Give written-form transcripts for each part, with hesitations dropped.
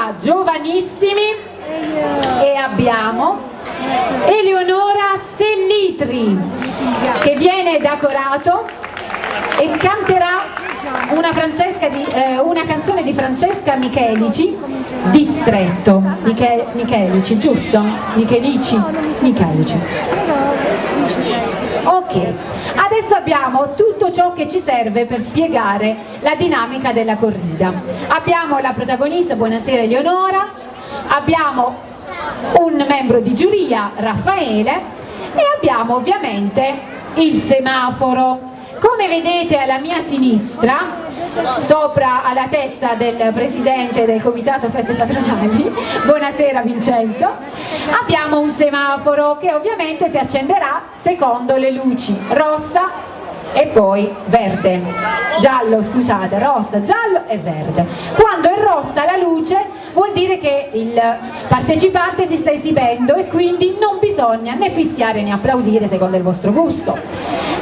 giuria giovanissimi e abbiamo Eleonora Sellitri che viene da Corato e canterà una canzone di Francesca Michelici, Distretto. Michelici, giusto? Michelici? Michelici. Ok, adesso abbiamo tutto ciò che ci serve per spiegare la dinamica della corrida. Abbiamo la protagonista, buonasera Eleonora, abbiamo un membro di giuria, Raffaele, e abbiamo ovviamente il semaforo. Come vedete alla mia sinistra, sopra alla testa del presidente del comitato feste patronali, buonasera Vincenzo, abbiamo un semaforo che ovviamente si accenderà secondo le luci, rossa e poi verde, giallo, scusate, rossa, giallo e verde. Quando è rossa la luce vuol dire che il partecipante si sta esibendo e quindi non bisogna né fischiare né applaudire secondo il vostro gusto.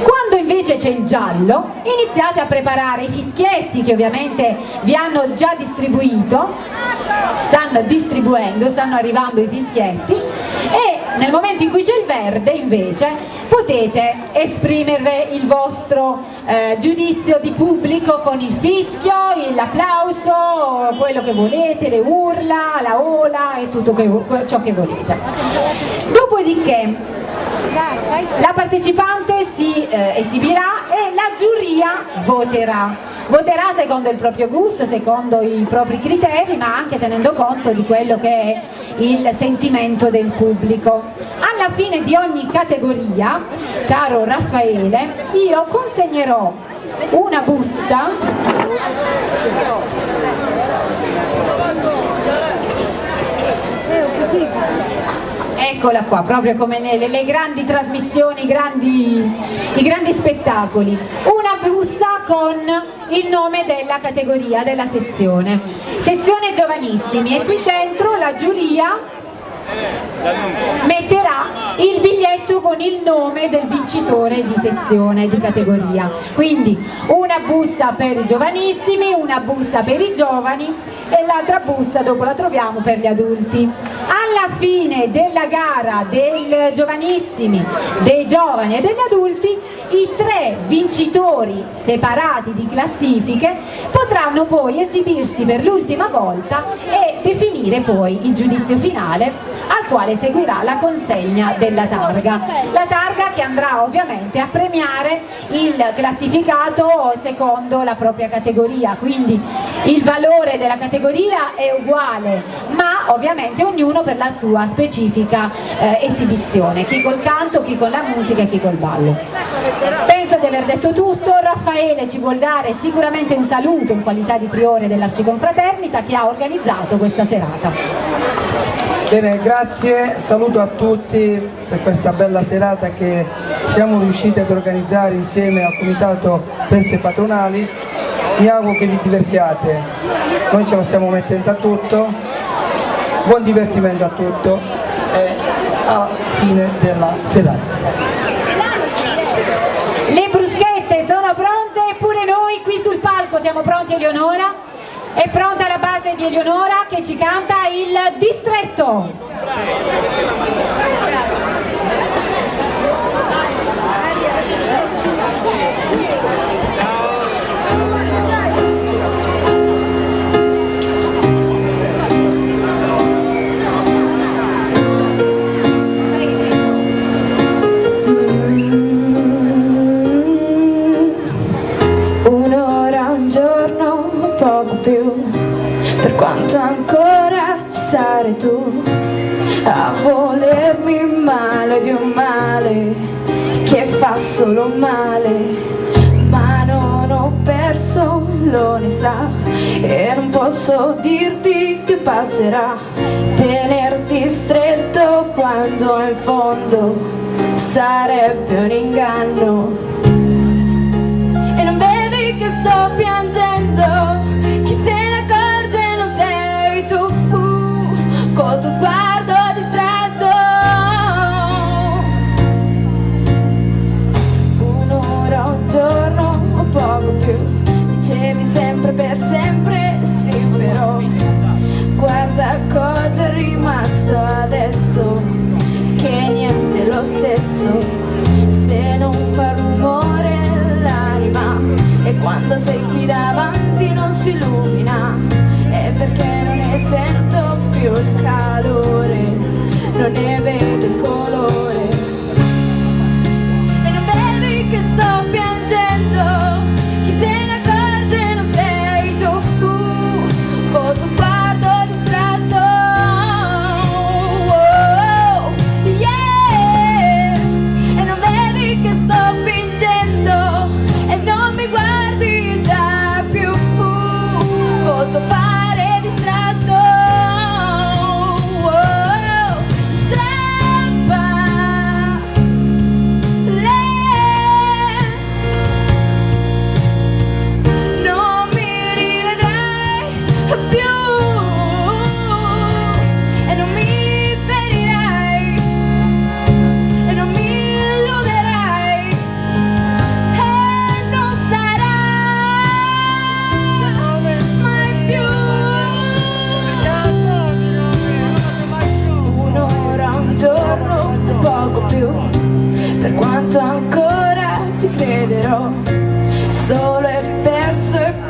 Quando invece c'è il giallo, iniziate a preparare i fischietti che ovviamente vi hanno già distribuito, stanno distribuendo, stanno arrivando i fischietti, e nel momento in cui c'è il verde invece potete esprimervi il vostro giudizio di pubblico con il fischio, l'applauso, quello che volete, le urla, la ola e tutto ciò che volete. Dopodiché la partecipante si esibirà e la giuria voterà secondo il proprio gusto, secondo i propri criteri, ma anche tenendo conto di quello che è il sentimento del pubblico. Alla fine di ogni categoria, caro Raffaele, io consegnerò una busta eccola qua, proprio come nelle grandi trasmissioni, i grandi spettacoli, una busta con il nome della categoria, della sezione giovanissimi, e qui dentro la giuria metterà il biglietto con il nome del vincitore di sezione, di categoria. Quindi una busta per i giovanissimi, una busta per i giovani e l'altra busta dopo la troviamo per gli adulti. Alla fine della gara dei giovanissimi, dei giovani e degli adulti, i 3 vincitori separati di classifiche potranno poi esibirsi per l'ultima volta e definire poi il giudizio finale, al quale seguirà la consegna della targa. La targa che andrà ovviamente a premiare il classificato secondo la propria categoria, quindi il valore della categoria è uguale, ma ovviamente ognuno per la sua specifica esibizione, chi col canto, chi con la musica e chi col ballo. Penso di aver detto tutto. Raffaele ci vuol dare sicuramente un saluto in qualità di priore dell'Arciconfraternita che ha organizzato questa serata. Bene, grazie, saluto a tutti per questa bella serata che siamo riusciti ad organizzare insieme al Comitato Feste Patronali. Mi auguro che vi divertiate, noi ce lo stiamo mettendo a tutto, buon divertimento a tutto e alla fine della serata. Le bruschette sono pronte e pure noi qui sul palco siamo pronti. Eleonora è pronta la base di Eleonora che ci canta il Distretto. Per quanto ancora ci sarai tu a volermi male di un male che fa solo male, ma non ho perso l'onestà e non posso dirti che passerà, tenerti stretto quando in fondo sarebbe un inganno. E non vedi che sto piangendo? Chi se ne accorge non sei tu, col tuo sguardo distratto. Un'ora, un giorno, o poco più, dicevi sempre per sempre, sì però guarda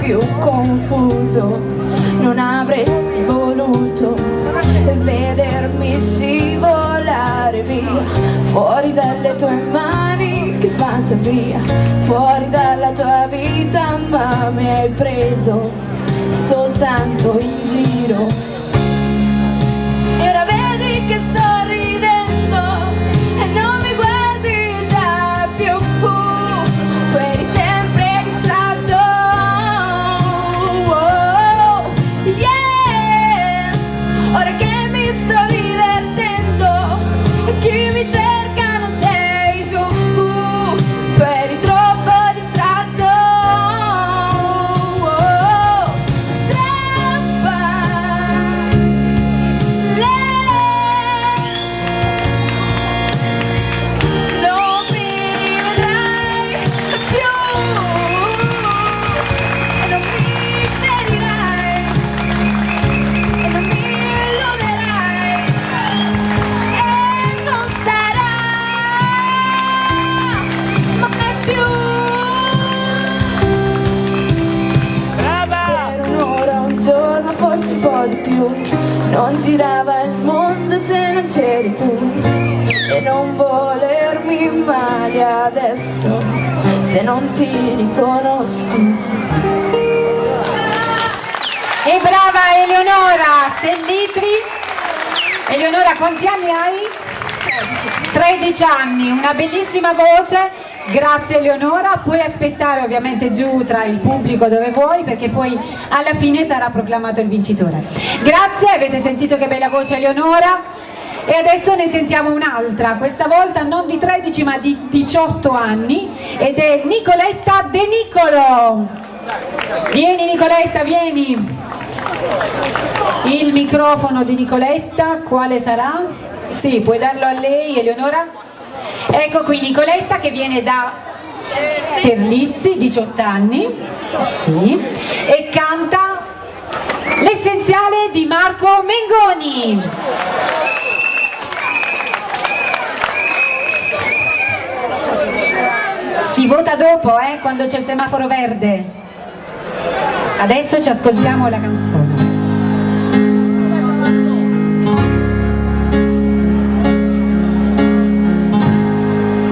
più confuso. Non avresti voluto vedermi scivolare via, fuori dalle tue mani, che fantasia, fuori dalla tua vita, ma mi hai preso soltanto in giro. E ora vedi che sto ridendo e non mi guardi già più, tu eri sempre distratto. Oh, yeah. Ora che mi sto divertendo, chi mi cerca non sei tu eri troppo distratto. Oh, strappa non mi rivedrai più e non mi ferirai e non mi illuderai e non sarà mai più. Per un'ora, un giorno, forse un po' di più, non girava il mondo se non c'eri tu. E non volermi male adesso se non ti riconosco. E brava Eleonora Sellitri. Eleonora, quanti anni hai? 13 anni, una bellissima voce. Grazie Eleonora, puoi aspettare ovviamente giù tra il pubblico dove vuoi, perché poi alla fine sarà proclamato il vincitore. Grazie, avete sentito che bella voce Eleonora. E adesso ne sentiamo un'altra, questa volta non di 13 ma di 18 anni, ed è Nicoletta De Nicolo. Vieni Nicoletta, vieni. Il microfono di Nicoletta, quale sarà? Sì, puoi darlo a lei Eleonora. Ecco qui Nicoletta che viene da Terlizzi, 18 anni, sì, e canta L'essenziale di Marco Mengoni. Si vota dopo, quando c'è il semaforo verde. Adesso ci ascoltiamo la canzone.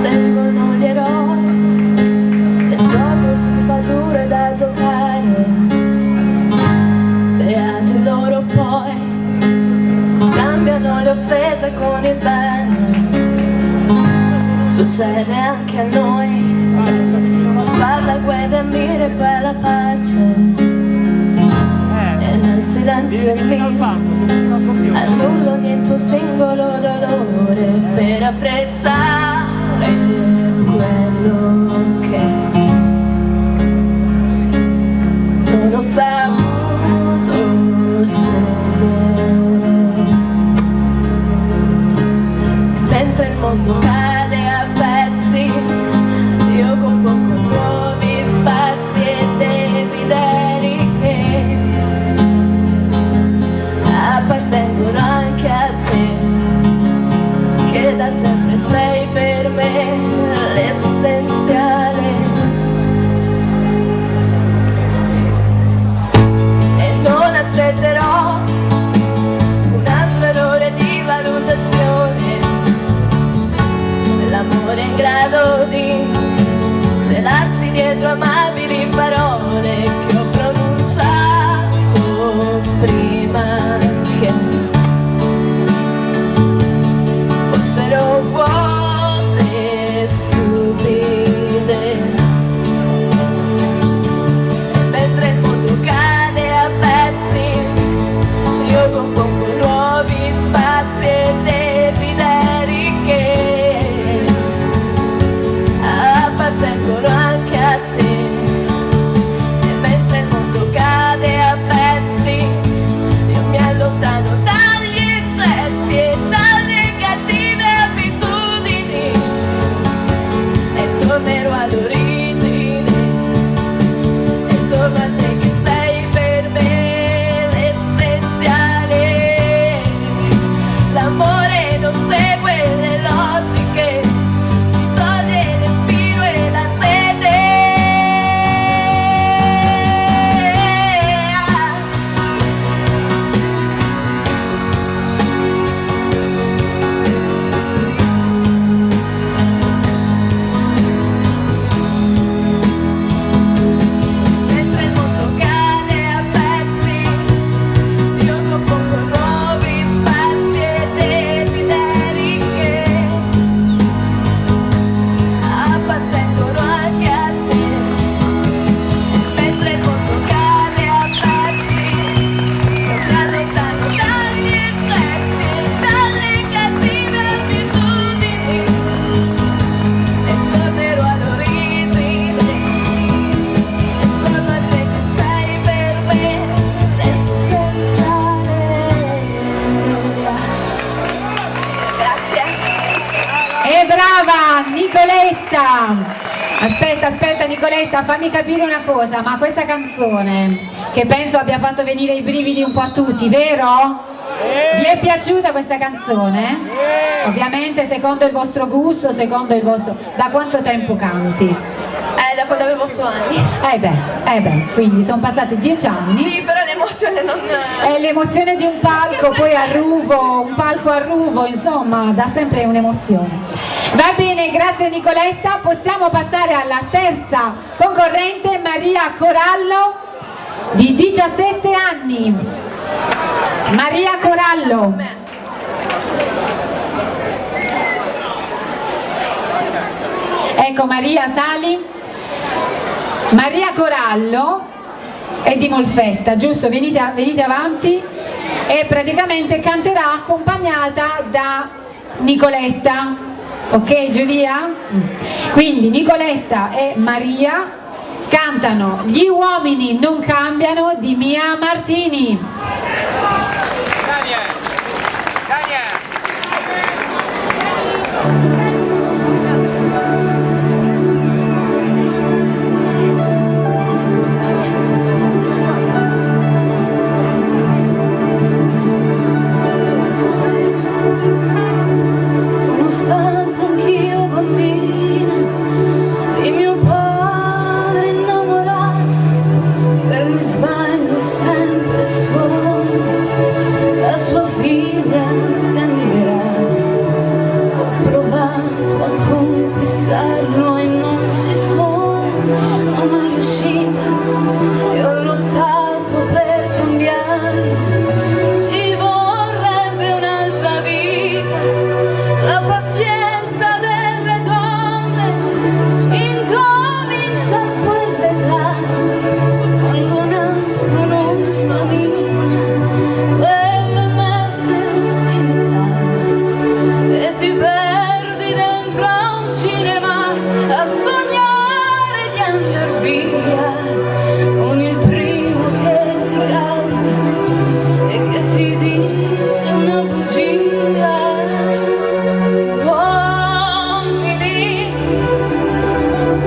Vengono gli eroi, il gioco si fa duro da giocare, beati loro poi, scambiano le offese con il bene. Succede anche a noi, far la guerra e mire poi la pace, e nel silenzio è mio, annullo ogni tuo singolo dolore per apprezzare quello che non ho saputo scegliere. Mentre il mondo cade a pezzi, io compongo nuovi spazi e desideri che appartengono anche a te, che da sempre sei per me l'essenziale. E non accetterò un altro errore di valutazione, l'amore in grado di celarsi dietro amabili parole che ho pronunciato prima che fossero vuote e stupide. E mentre il mondo cade a pezzi, io compongo nuovi spazi e desideri che appartengono anche a te. E mentre il mondo cade a pezzi, io mi allontano dagli eccessi e dalle cattive abitudini e tornerò all'origine e torno a te che sei per me l'essenziale. L'amore non segue le logiche, mi toglie il respiro e la sete. Aspetta Nicoletta, fammi capire una cosa, ma questa canzone, che penso abbia fatto venire i brividi un po' a tutti, vero? Vi è piaciuta questa canzone? Ovviamente secondo il vostro gusto, secondo il vostro... Da quanto tempo canti? Da quando avevo 8 anni. Quindi sono passati 10 anni. Sì, però l'emozione non... È l'emozione di un palco, poi a Ruvo, un palco a Ruvo, insomma, dà sempre un'emozione. Va bene, grazie Nicoletta. Possiamo passare alla terza concorrente, Maria Corallo, di 17 anni. Maria Corallo. Ecco Maria, sali. Maria Corallo è di Molfetta, giusto? Venite avanti, e praticamente canterà accompagnata da Nicoletta, ok Giulia? Quindi Nicoletta e Maria cantano Gli uomini non cambiano di Mia Martini. Daniel. Sono stata anch'io bambina di mio padre innamorata, per lui sbaglio sempre solo la sua figlia sgangherata. Ho provato a conquistarlo e non ci sono mai riuscita, e ho lottato per cambiarlo. Ci vorrebbe un'altra vita, la pazienza delle donne incomincia a quell'età, quando nascono in famiglia quelle mezze ostilità, e ti perdi dentro a un cinema a sognare di andar via con il primo che ti capita e che ti dice una bugia. Uomini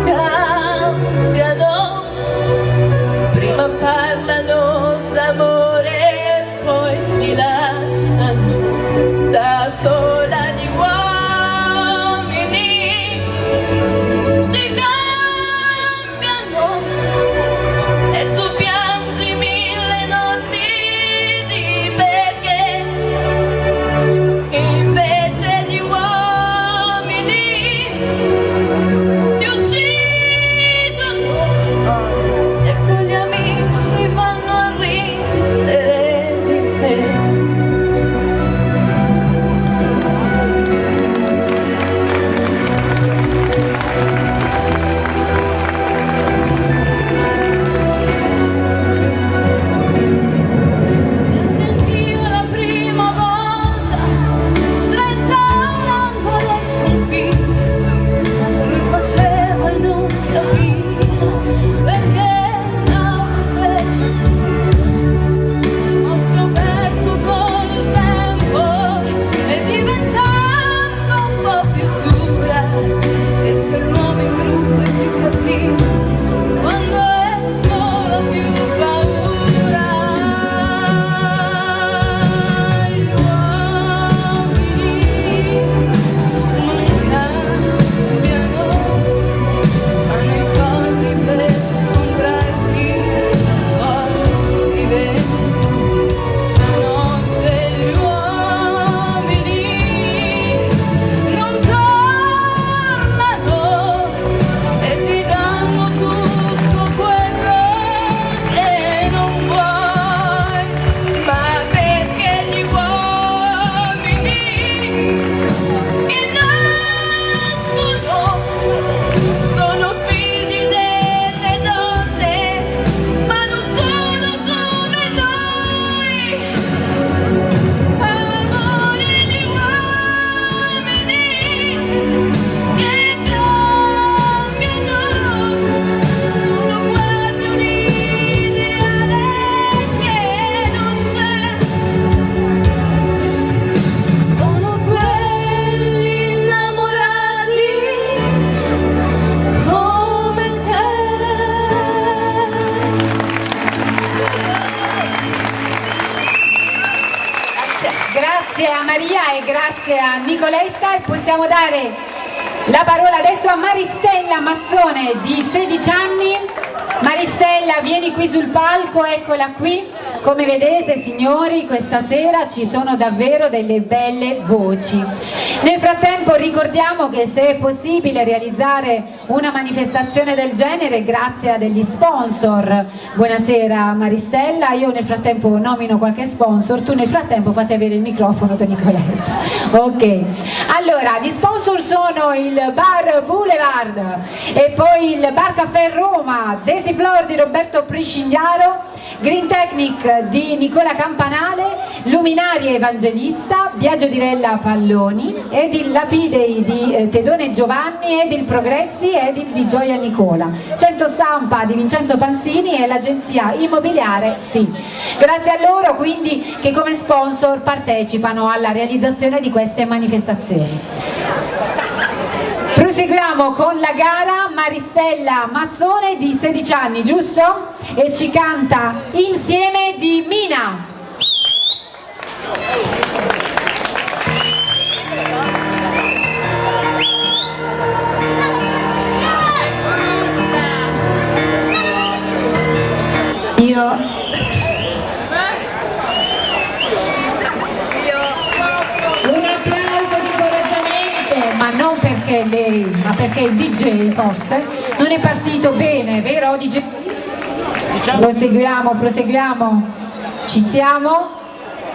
cambiano, prima parlano d'amore e poi ti lasciano da sola. Gli uomini ti cambiano e tu piangi 1000 notti di perché, invece gli uomini ti uccidono e con gli amici vanno a ridere di te. Pensi anch'io la prima volta, stretta all'angolo e sconfitta, mi faceva e non capiva perché stavo così. Ho scoperto con il tempo e diventando un po' più dura, che se l'uomo in gruppo è più cattivo quando è solo più paura. Gli uomini non cambiano, hanno i soldi grazie a Nicoletta, e possiamo dare la parola adesso a Maristella Mazzone di 16 anni. Maristella, vieni qui sul palco, eccola qui. Come vedete, signori, questa sera ci sono davvero delle belle voci. Nel frattempo ricordiamo che se è possibile realizzare una manifestazione del genere grazie a degli sponsor. Buonasera Maristella, io nel frattempo nomino qualche sponsor, tu nel frattempo fate avere il microfono da Nicoletta. Ok, allora gli sponsor sono il Bar Boulevard e poi il Bar Caffè Roma, Desiflor di Roberto Priscigliaro, Green Technic di Nicola Campanale, Luminarie Evangelista, Biagio di Rella Palloni, ed il Lapidei di Tedone Giovanni, ed il Progressi ed il di Gioia Nicola, Centro Stampa di Vincenzo Pansini e l'agenzia immobiliare Sì. Grazie a loro quindi che come sponsor partecipano alla realizzazione di queste manifestazioni. Proseguiamo con la gara. Maristella Mazzone di 16 anni, giusto? E ci canta Insieme di Mina. Non perché lei, ma perché il DJ forse non è partito bene, vero DJ? Proseguiamo, ci siamo,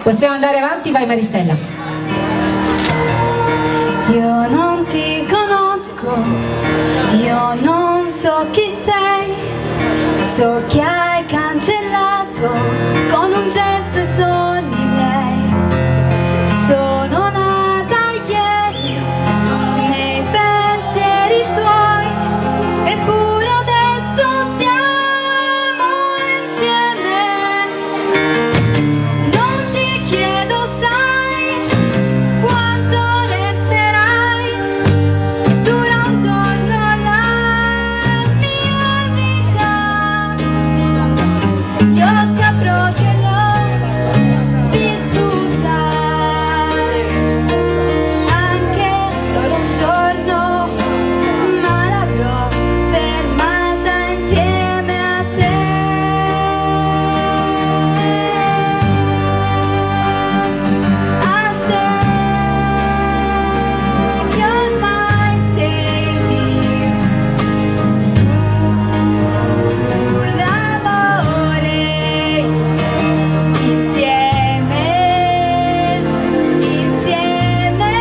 possiamo andare avanti, vai Maristella. Io non ti conosco, io non so chi sei, so che hai cancellato con un gesto i sogni miei. Sono nata ieri nei pensieri tuoi, eppure adesso siamo insieme. Non ti chiedo, sai, quanto resterai, dura un giorno la mia vita. Io saprò che l'ho vissuta, anche solo un giorno, ma l'avrò fermata insieme a te. A te, che ormai sei mio. L'amore insieme, insieme.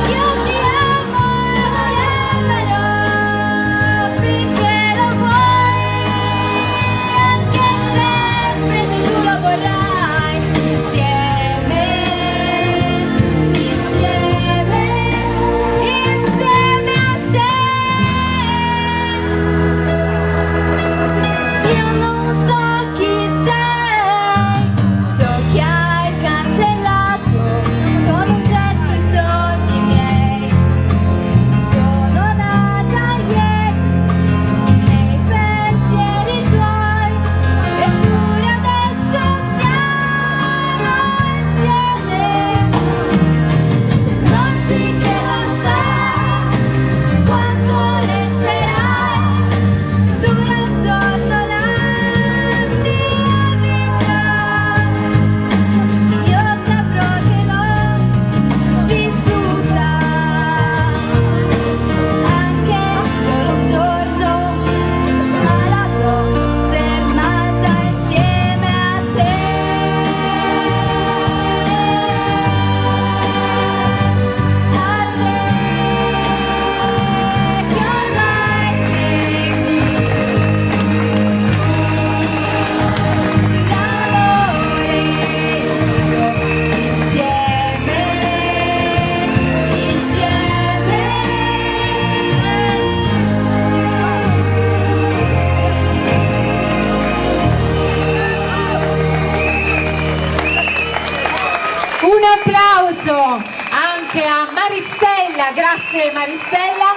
Io ti amerò finché lo vuoi, anche sempre se tu lo vorrai. Insieme, insieme, insieme a te. Io non so chi sei, so che hai cancellato con un gesto i sogni miei. Sono nata ieri nei pensieri tuoi, eppure adesso siamo insieme. Non ti chiedo, sai, quanto resterai, dura un giorno la mia vita. Io saprò che l'ho vissuta, anche solo un giorno, ma l'avrò fermata insieme a te. A te, che ormai sei mio. L'amore insieme, insieme. Un applauso anche a Maristella, grazie Maristella.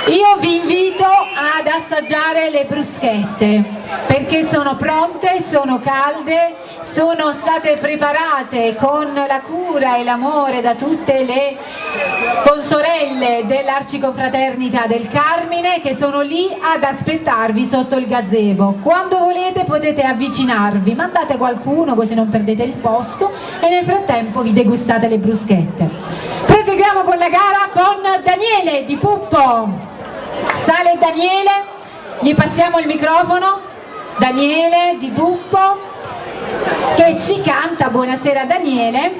Io vi invito ad assaggiare le bruschette perché sono pronte, sono calde, sono state preparate con la cura e l'amore da tutte le consorelle dell'Arciconfraternita del Carmine che sono lì ad aspettarvi sotto il gazebo. Quando volete potete avvicinarvi, mandate qualcuno così non perdete il posto e nel frattempo vi degustate le bruschette. Proseguiamo con la gara con Daniele di Puppo. Sale Daniele, gli passiamo il microfono. Daniele di Puppo che ci canta Buonasera Daniele.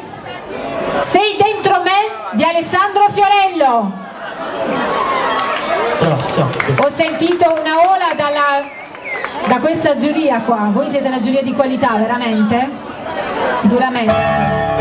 Sei dentro me di Alessandro Fiorello. Ho sentito una ola da questa giuria qua. Voi siete una giuria di qualità, veramente? Sicuramente.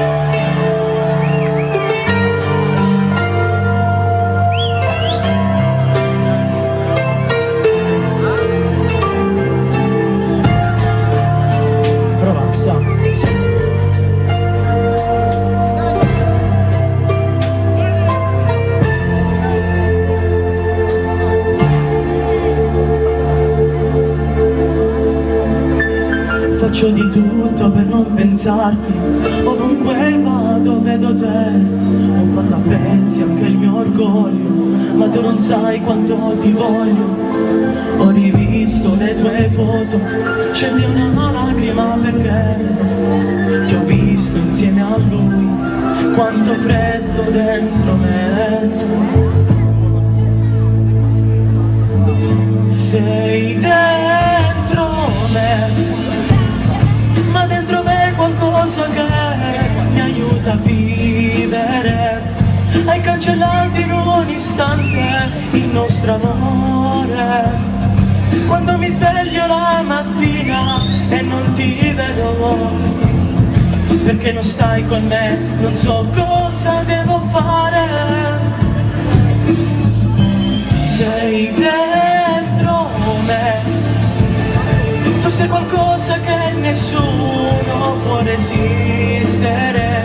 Faccio di tutto per non pensarti, ovunque vado vedo te. Ho fatto a pezzi anche il mio orgoglio, ma tu non sai quanto ti voglio. Ho rivisto le tue foto, scendi una lacrima perché ti ho visto insieme a lui, quanto freddo dentro me. Sei dentro me, ma dentro me qualcosa che mi aiuta a vivere. Hai cancellato in un istante il nostro amore. Quando mi sveglio la mattina e non ti vedo, perché non stai con me, non so cosa devo fare. Sei dentro me, tu sei qualcosa che nessuno può resistere,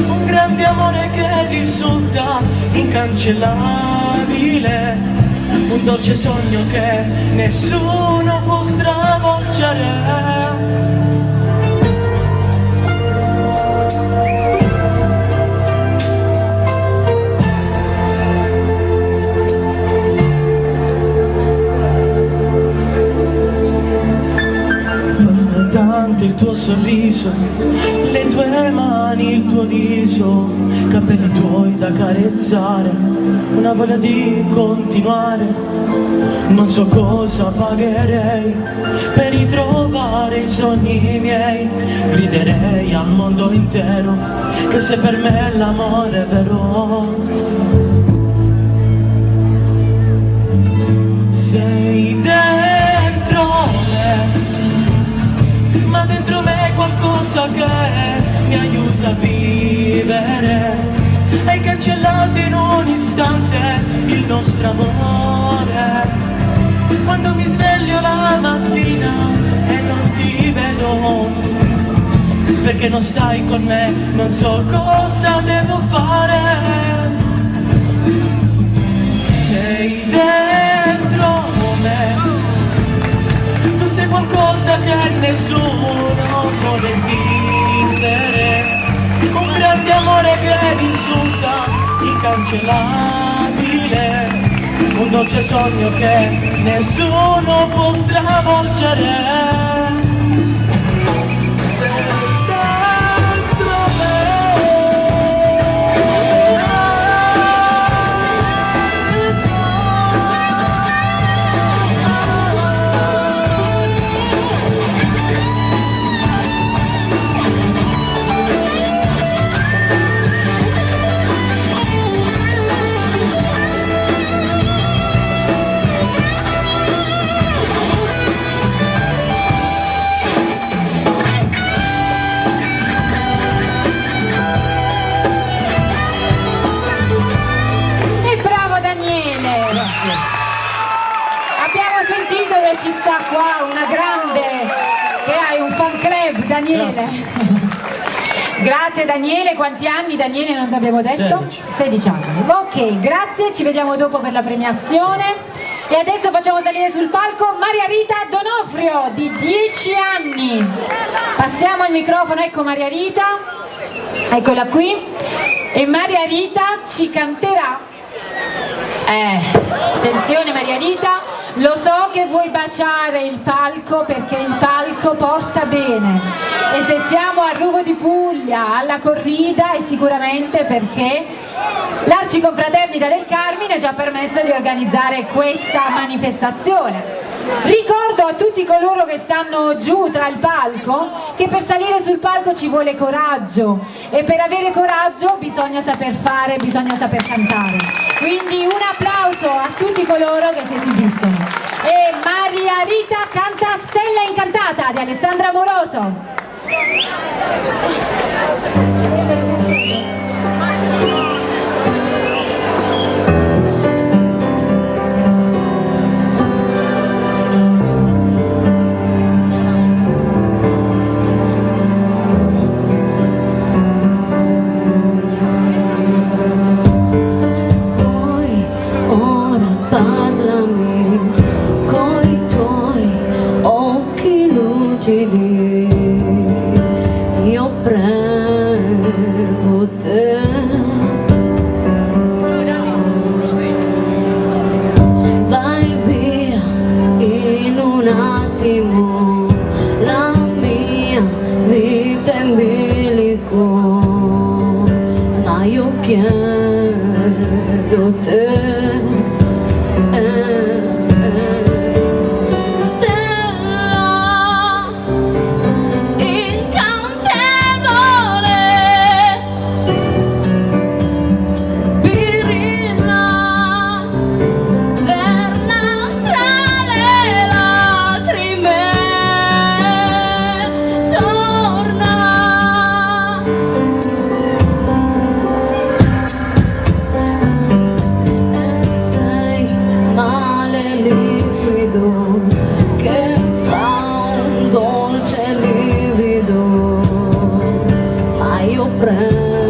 un grande amore che risulta incancellabile, un dolce sogno che nessuno può stravolgere. Il tuo sorriso, le tue mani, il tuo viso, capelli tuoi da carezzare, una voglia di continuare. Non so cosa pagherei per ritrovare i sogni miei. Griderei al mondo intero che se per me l'amore è vero. Sei dentro me, ma dentro me qualcosa che mi aiuta a vivere. Hai cancellato in un istante il nostro amore. Quando mi sveglio la mattina e non ti vedo, perché non stai con me, non so cosa devo fare. Sei dentro me, tu sei qualcosa che nessuno può resistere, un grande amore che risulta incancellabile, un dolce sogno che nessuno può stravolgere. Ci sta qua una grande, che hai un fan club, Daniele. Grazie Daniele, quanti anni Daniele non ti abbiamo detto? 16 anni. Ok, grazie, ci vediamo dopo per la premiazione. E adesso facciamo salire sul palco Maria Rita Donofrio di 10 anni. Passiamo il microfono, ecco Maria Rita, eccola qui. E Maria Rita ci canterà. Attenzione Maria Rita, lo so che vuoi baciare il palco perché il palco porta bene e se siamo a Ruvo di Puglia alla corrida è sicuramente perché l'Arciconfraternita del Carmine ci ha permesso di organizzare questa manifestazione. Ricordo a tutti coloro che stanno giù tra il palco che per salire sul palco ci vuole coraggio e per avere coraggio bisogna saper fare, bisogna saper cantare. Quindi un applauso a tutti coloro che si esibiscono. E Maria Rita canta Stella Incantata di Alessandra Moroso. Io prego te, vai via in un attimo, la mia vita è in bilico, ma io chiedo te. Che fa un dolce livido, ma io prendo